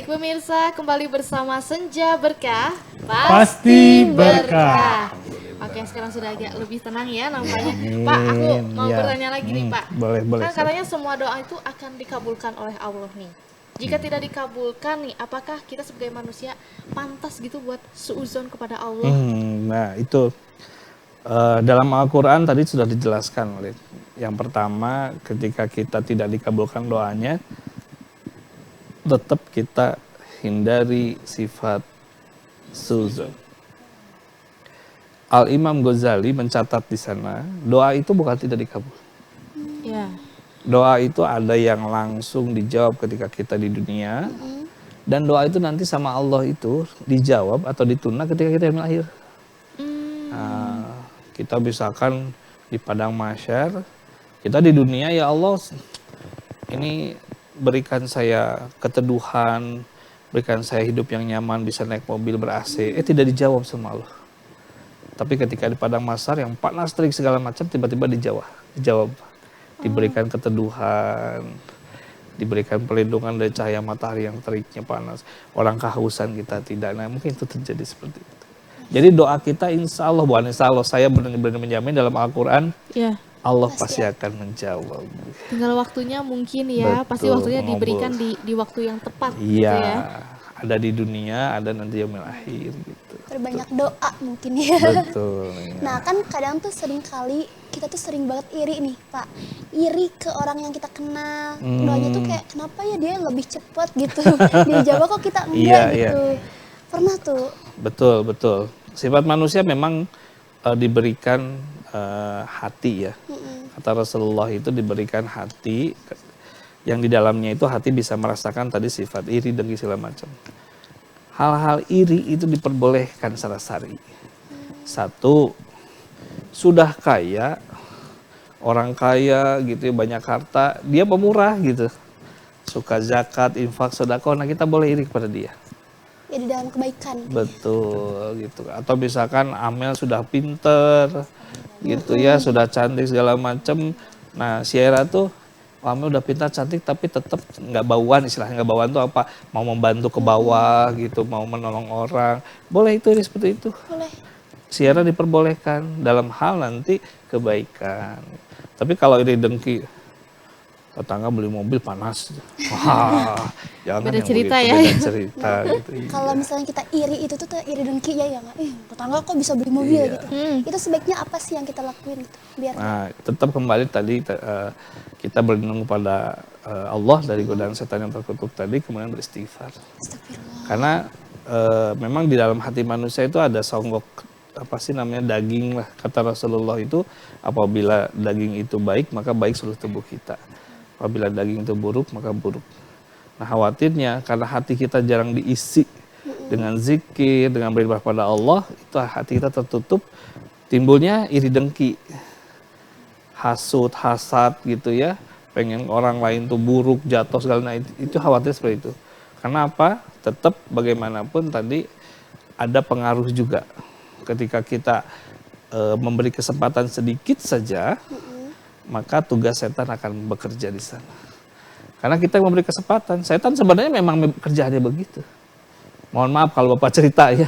Baik pemirsa, kembali bersama Senja Berkah, Pasti berkah. Oke, sekarang sudah agak lebih tenang ya nampaknya. Pak, aku mau bertanya lagi nih Pak. Boleh. Kan katanya semua doa itu akan dikabulkan oleh Allah nih. Jika tidak dikabulkan nih, apakah kita sebagai manusia pantas gitu buat suuzon kepada Allah? Nah itu dalam Al-Quran tadi sudah dijelaskan oleh yang pertama, ketika kita tidak dikabulkan doanya, tetap kita hindari sifat suzon. Al-Imam Ghazali mencatat di sana, doa itu bukan tidak dikabul. Ya. Doa itu ada yang langsung dijawab ketika kita di dunia, dan doa itu nanti sama Allah itu dijawab atau ditunda ketika kita yang lahir. Nah, kita misalkan di padang mahsyar, kita di dunia, ya Allah, ini berikan saya keteduhan, berikan saya hidup yang nyaman, bisa naik mobil ber-AC. Tidak dijawab sama Allah. Tapi ketika di padang mahsyar yang panas terik segala macam, tiba-tiba dijawab. Diberikan keteduhan, diberikan perlindungan dari cahaya matahari yang teriknya panas. Orang kehausan kita tidak. Nah, mungkin itu terjadi seperti itu. Jadi doa kita insya Allah, bukan insya Allah, saya benar-benar menjamin dalam Al-Quran, Ya. Allah pasti akan menjawab. Tinggal waktunya mungkin ya, Betul, pasti waktunya diberikan di waktu yang tepat gitu Iya, ya. ada di dunia, ada nanti yaumil akhir gitu. Berbanyak doa mungkin ya. Betul. Ya. Nah kan kadang tuh sering kali kita tuh sering banget iri nih Pak. Iri ke orang yang kita kenal. Doanya tuh kayak kenapa ya dia lebih cepet gitu. Dia jawab kok kita enggak gitu. Pernah tuh. Betul. Sifat manusia memang diberikan hati ya. Kata Rasulullah itu diberikan hati yang di dalamnya itu hati bisa merasakan tadi sifat iri, dengki segala macam. Hal-hal iri itu diperbolehkan secara syar'i. Satu, sudah kaya, orang kaya gitu ya, banyak harta, dia pemurah gitu. Suka zakat, infak, sedekah, nah kita boleh iri kepada dia. Ya di dalam kebaikan. Betul gitu. Atau misalkan Amel sudah pinter gitu ya, sudah cantik segala macam. Nah, Sierra tuh Amel udah pintar cantik tapi tetap nggak bauan, istilahnya nggak bauan tuh apa? Mau membantu ke bawah gitu, mau menolong orang. Boleh itu seperti itu. Boleh. Sierra diperbolehkan dalam hal nanti kebaikan. Tapi kalau iri dengki, tetangga beli mobil panas, wah, jangan Beda yang cerita begitu, ya. beda cerita gitu. Kalau misalnya kita iri itu tuh iri dengki ya nggak? Tetangga kok bisa beli mobil gitu. Itu sebaiknya apa sih yang kita lakuin gitu? Biar Nah, tetap kembali tadi kita berlindung kepada Allah dari godaan setan yang terkutuk tadi, kemudian beristighfar. Astagfirullah. Karena memang di dalam hati manusia itu ada songgok apa sih namanya daging lah, kata Rasulullah itu, apabila daging itu baik maka baik seluruh tubuh kita, apabila daging itu buruk maka buruk. Nah, khawatirnya karena hati kita jarang diisi dengan zikir, dengan beribadah pada Allah, itu hati kita tertutup, timbulnya iri dengki, hasut, hasad gitu ya, pengen orang lain tuh buruk, jatuh segala, nah itu khawatir seperti itu. Karena apa? Tetap bagaimanapun tadi ada pengaruh juga ketika kita memberi kesempatan sedikit saja, maka tugas setan akan bekerja di sana. Karena kita memberi kesempatan, setan sebenarnya memang kerjaannya begitu. Mohon maaf kalau Bapak cerita ya.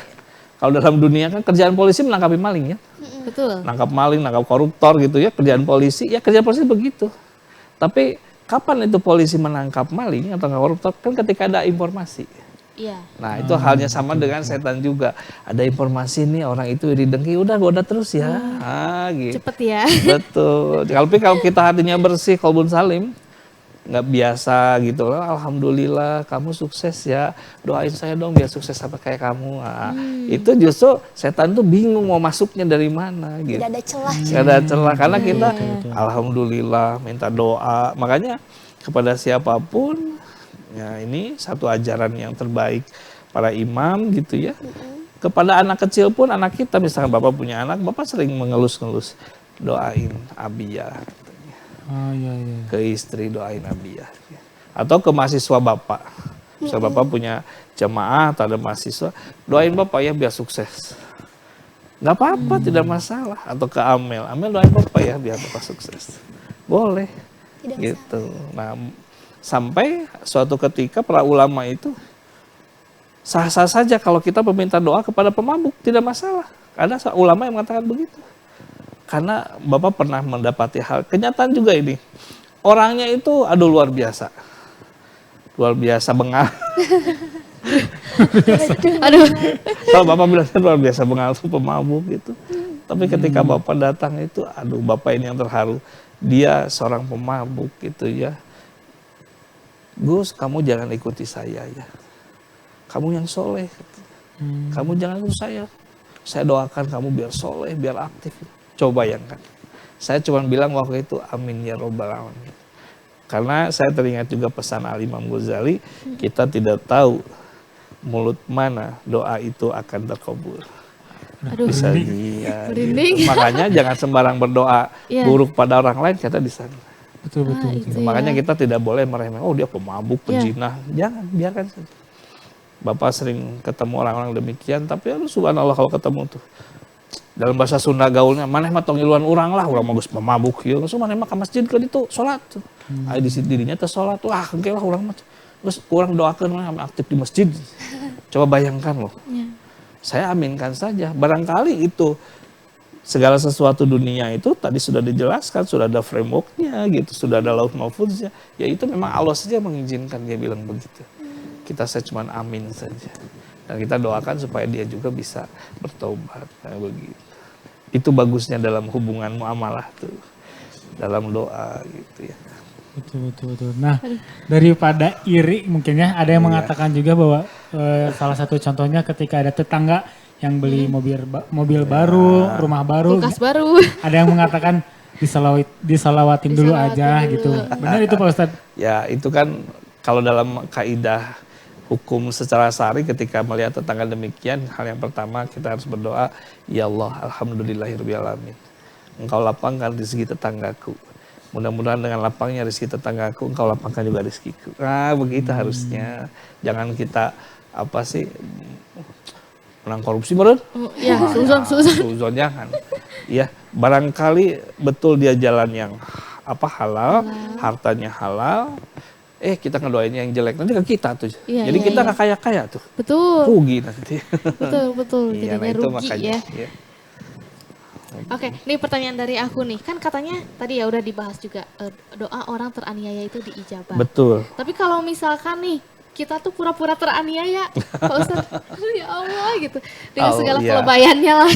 Kalau dalam dunia kan kerjaan polisi menangkapi maling ya. Betul. Nangkap maling, nangkap koruptor gitu ya, kerjaan polisi, ya kerjaan polisi begitu. Tapi kapan itu polisi menangkap maling atau koruptor? Kan ketika ada informasi. Iya. Nah, itu halnya sama dengan setan juga. Ada informasi nih orang itu iri dengki, udah goda terus ya. Gitu. Cepet ya. Betul. Tapi kalau kita hatinya bersih, qalbun salim, nggak biasa gitu. Alhamdulillah kamu sukses ya. Doain saya dong biar sukses sampai kayak kamu. Nah, itu justru setan tuh bingung mau masuknya dari mana gitu. Tidak ada celah. Tidak ada celah karena kita alhamdulillah minta doa. Makanya kepada siapapun, ya ini satu ajaran yang terbaik para imam gitu ya. Kepada anak kecil pun, anak kita misalkan Bapak punya anak, Bapak sering mengelus-ngelus, doain Abiyah. Iya. Ke istri doain Abiyah. Atau ke mahasiswa Bapak. Misal Bapak punya jamaah atau ada mahasiswa, doain Bapak ya biar sukses. Nggak apa-apa, tidak masalah. Atau ke Amel, Amel doain Bapak ya biar Bapak sukses. Boleh. Tidak Gitu. Nah, sampai suatu ketika para ulama itu Sah-sah saja kalau kita meminta doa kepada pemabuk, tidak masalah. Ada ulama yang mengatakan begitu. Karena Bapak pernah mendapati hal kenyataan juga ini. Orangnya itu aduh luar biasa. Luar biasa bengal. Aduh. Kalau Bapak bilang luar biasa bengal itu pemabuk gitu. Tapi ketika Bapak datang itu, aduh Bapak ini yang terharu. Dia seorang pemabuk gitu ya. Gus, kamu jangan ikuti saya ya. Kamu yang soleh. Kamu jangan ikut saya. Saya doakan kamu biar soleh, biar aktif. Coba bayangkan. Saya cuma bilang waktu itu, amin ya robbal alamin. Karena saya teringat juga pesan Al-Imam Ghazali, kita tidak tahu mulut mana doa itu akan terkabul. Aduh. Bisa iya, Merinding. gitu. Makanya jangan sembarang berdoa buruk pada orang lain, kata di sana. Betul. Itu Makanya ya. kita tidak boleh meremehkan, oh dia pemabuk, penjinah. Jangan, biarkan saja. Bapak sering ketemu orang-orang demikian, tapi ya subhanallah kalau ketemu tuh. Dalam bahasa Sunda gaulnya, maneh mah tong iluan urang lah, urang bagus pemabuk. Ya, langsung maneh mah ke masjid ke itu, sholat. Ada di dirinya teh sholat, wah engke lah urang mah. Terus kurang doakan lah, aktif di masjid. Coba bayangkan loh. Ya. Saya aminkan saja, barangkali itu segala sesuatu dunia itu tadi sudah dijelaskan, sudah ada frameworknya gitu, sudah ada lauh mahfuznya. Ya itu memang Allah saja mengizinkan, dia bilang begitu. Kita saya cuma amin saja. Dan kita doakan supaya dia juga bisa bertobat. Nah, begitu. Itu bagusnya dalam hubungan muamalah tuh. Dalam doa gitu ya. Betul. Nah, daripada iri mungkin ya, ada yang mengatakan juga bahwa salah satu contohnya ketika ada tetangga yang beli mobil baru, rumah baru, Kulkas baru. ada yang mengatakan disalawatin dulu aja Disalawatin gitu. dulu. Benar itu Pak Ustadz? Ya itu kan kalau dalam kaidah hukum secara syar'i ketika melihat tetangga demikian, hal yang pertama kita harus berdoa, ya Allah, alhamdulillahirabbil alamin. Engkau lapangkan rezeki tetanggaku. Mudah-mudahan dengan lapangnya rezeki tetanggaku, engkau lapangkan juga rezekiku. Nah, begitu harusnya. Jangan kita menang korupsi meren? Ya, Suzon jangan. Ya, barangkali betul dia jalan yang halal, hartanya halal. Kita ngedoain yang jelek nanti ke kita tuh. Iya, Jadi iya, kita iya. nggak kaya-kaya tuh. Betul. Rugi nanti. Betul. Iya, Jadinya itu rugi makanya. ya. Iya. Oke, nih pertanyaan dari aku nih. Kan katanya tadi ya udah dibahas juga doa orang teraniaya itu diijabah. Betul. Tapi kalau misalkan nih kita tuh pura-pura teraniaya, Pak Ustadz, aduh ya Allah gitu. Dengan segala iya. kelebayannya lah.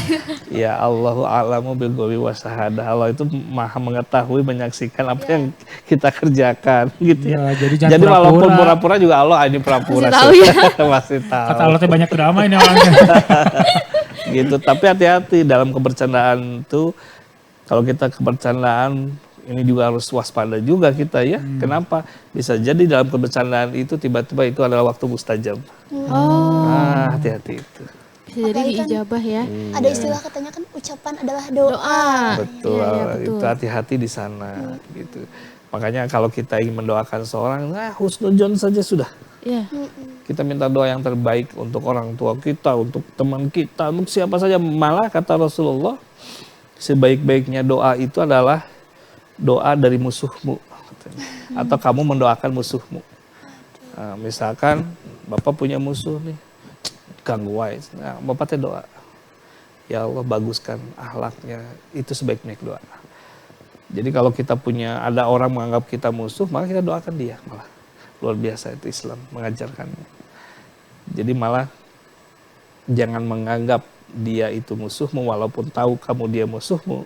Ya Allahu a'lamu bil ghaibi wasyahada. Allah itu maha mengetahui, menyaksikan apa yang kita kerjakan gitu ya. Ya, jadi jangan Jadi walaupun pura-pura. pura-pura juga Allah ini pura-pura. Masih tahu ya. Masih tahu. Kata Allah teh banyak drama ini orangnya. Gitu. Tapi hati-hati dalam kebercandaan tuh. Kalau kita kebercandaan ini juga harus waspada juga kita ya. Kenapa? Bisa jadi dalam kebercandaan itu tiba-tiba itu adalah waktu mustajab. Oh, Nah, hati-hati itu. bisa jadi Apalagi kan diijabah ya. Ada istilah katanya kan ucapan adalah doa. Doa. Betul, Iya, betul. itu hati-hati di sana gitu. Makanya kalau kita ingin mendoakan seorang, husnuzon saja sudah. Iya. Kita minta doa yang terbaik untuk orang tua kita, untuk teman kita, untuk siapa saja. Malah kata Rasulullah, sebaik-baiknya doa itu adalah doa dari musuhmu. Atau kamu mendoakan musuhmu. Nah, misalkan Bapak punya musuh nih, ganggu wae. Nah, Bapak teh doa. Ya Allah baguskan akhlaknya, itu sebaik-baik doa. Jadi kalau kita ada orang menganggap kita musuh, maka kita doakan dia malah. Luar biasa itu Islam mengajarkannya. Jadi malah jangan menganggap dia itu musuhmu walaupun tahu kamu dia musuhmu.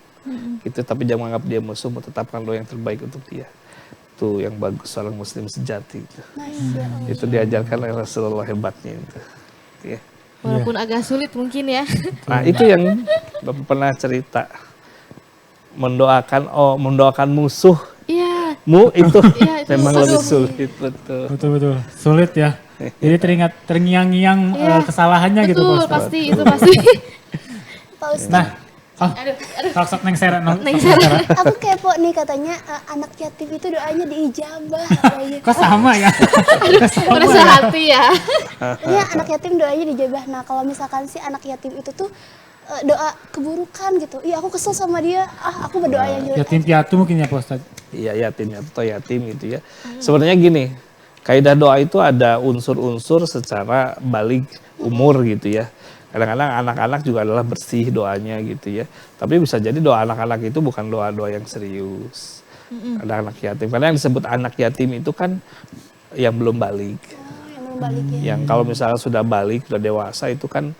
Gitu, tapi jangan menganggap dia musuhmu, tetapkan doa yang terbaik untuk dia. Itu yang bagus seorang muslim sejati itu. Nice, ya Allah. Itu diajarkan oleh Rasulullah hebatnya itu. Ya. Walaupun agak sulit mungkin ya. Nah, itu yang Bapak pernah cerita. Mendoakan musuh Iya. itu Iya, itu memang aduh. lebih sulit, betul. Betul. Sulit ya. Jadi terngiang-ngiang Iya. kesalahannya gitu Betul, Pak Ustadz. pasti itu pasti. Pak Ustadz, Nah, Aduh. sok Neng Sera. Neng Sera. aku kepo nih katanya anak yatim itu doanya diijabah. Katanya. Kok sama ya? Merasa hati ya. Iya, anak yatim doanya dijabah. Nah, kalau misalkan si anak yatim itu tuh doa keburukan gitu. Iya, aku kesel sama dia. Aku berdoa yang jelek. Yatim piatu mungkin ya Pak Ustadz. Iya, yatim atau yatim gitu ya. Sebenarnya gini, Kaidah doa itu ada unsur-unsur secara balik umur gitu ya. Kadang-kadang anak-anak juga adalah bersih doanya gitu ya. Tapi bisa jadi doa anak-anak itu bukan doa-doa yang serius. Ada anak yatim. Karena yang disebut anak yatim itu kan yang belum balik. Yang belum balik ya. Yang kalau misalnya sudah balik, sudah dewasa itu kan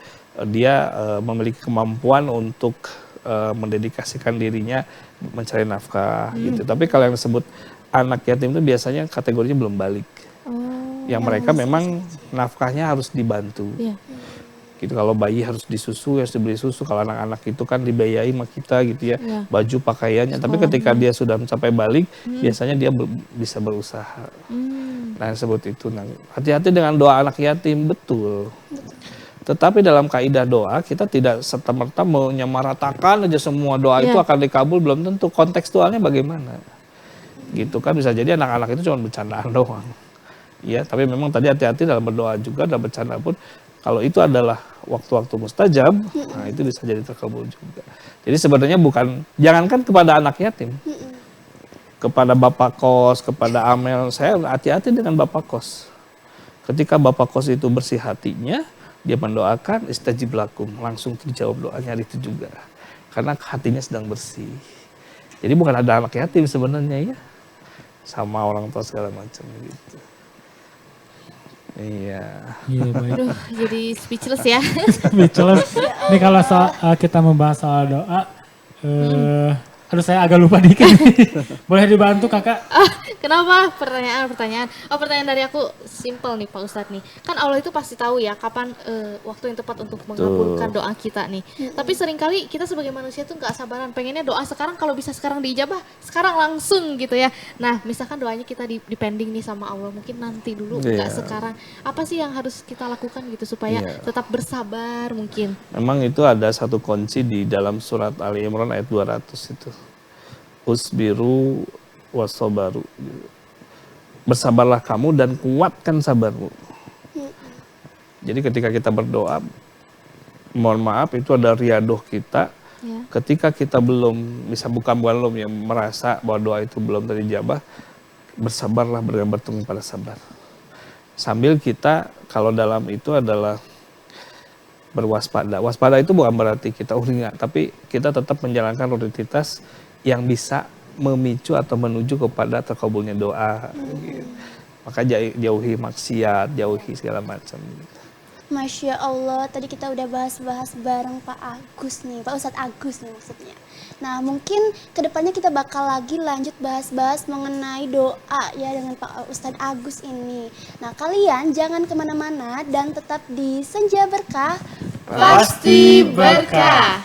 dia memiliki kemampuan untuk mendedikasikan dirinya mencari nafkah gitu. Tapi kalau yang disebut anak yatim itu biasanya kategorinya belum balik. Yang mereka memang nafkahnya harus dibantu. Iya. Gitu, kalau bayi harus disusu, harus dibeli susu. Kalau anak-anak itu kan dibiayai sama kita gitu ya, baju pakaiannya. Tapi ketika dia sudah mencapai balik, biasanya dia bisa berusaha. Nah, sebut itu. Nah, hati-hati dengan doa anak yatim, betul. Tetapi dalam kaidah doa kita tidak serta-merta menyamaratakan aja semua doa itu akan dikabul, belum tentu. Kontekstualnya bagaimana? Gitu kan, bisa jadi anak-anak itu cuma bercandaan doang. Ya, tapi memang tadi hati-hati dalam berdoa juga, dalam bercanda pun. Kalau itu adalah waktu-waktu mustajab, nah itu bisa jadi terkabul juga. Jadi sebenarnya bukan, jangankan kepada anak yatim, kepada bapak kos, kepada Amel, saya hati-hati dengan bapak kos. Ketika bapak kos itu bersih hatinya, dia mendoakan istajib lakum, langsung dijawab doanya itu juga. Karena hatinya sedang bersih. Jadi bukan ada anak yatim sebenarnya ya, sama orang tua segala macam gitu. Iya. Iya baik. Aduh, jadi speechless ya. Speechless. Ini kalau kita membahas soal doa, aduh saya agak lupa dikit. Boleh dibantu kakak? Kenapa? Pertanyaan. Oh, pertanyaan dari aku simple nih Pak Ustadz nih. Kan Allah itu pasti tahu ya kapan waktu yang tepat untuk mengabulkan doa kita nih. Tapi seringkali kita sebagai manusia tuh nggak sabaran. Pengennya doa sekarang, kalau bisa sekarang diijabah, sekarang langsung gitu ya. Nah, misalkan doanya kita dipending nih sama Allah, mungkin nanti dulu, nggak sekarang. Apa sih yang harus kita lakukan gitu supaya tetap bersabar mungkin? Memang itu ada satu kunci di dalam surat Ali Imran ayat 200 itu. Usbiru wasobaru. Bersabarlah kamu dan kuatkan sabarmu. Jadi ketika kita berdoa, mohon maaf itu ada riadoh kita. Ketika kita belum, bisa bukan ya, merasa bahwa doa itu belum terijabah, bersabarlah, bergantung pada sabar. Sambil kita, kalau dalam itu adalah berwaspada. Waspada itu bukan berarti kita enggak, tapi kita tetap menjalankan rutinitas yang bisa memicu atau menuju kepada terkabulnya doa. Gitu. Maka jauhi maksiat, jauhi segala macam. Gitu. Masya Allah, tadi kita udah bahas-bahas bareng Pak Agus nih, Pak Ustadz Agus nih maksudnya. Nah mungkin kedepannya kita bakal lagi lanjut bahas-bahas mengenai doa ya dengan Pak Ustadz Agus ini. Nah kalian jangan kemana-mana dan tetap di Senja Berkah. Pasti berkah.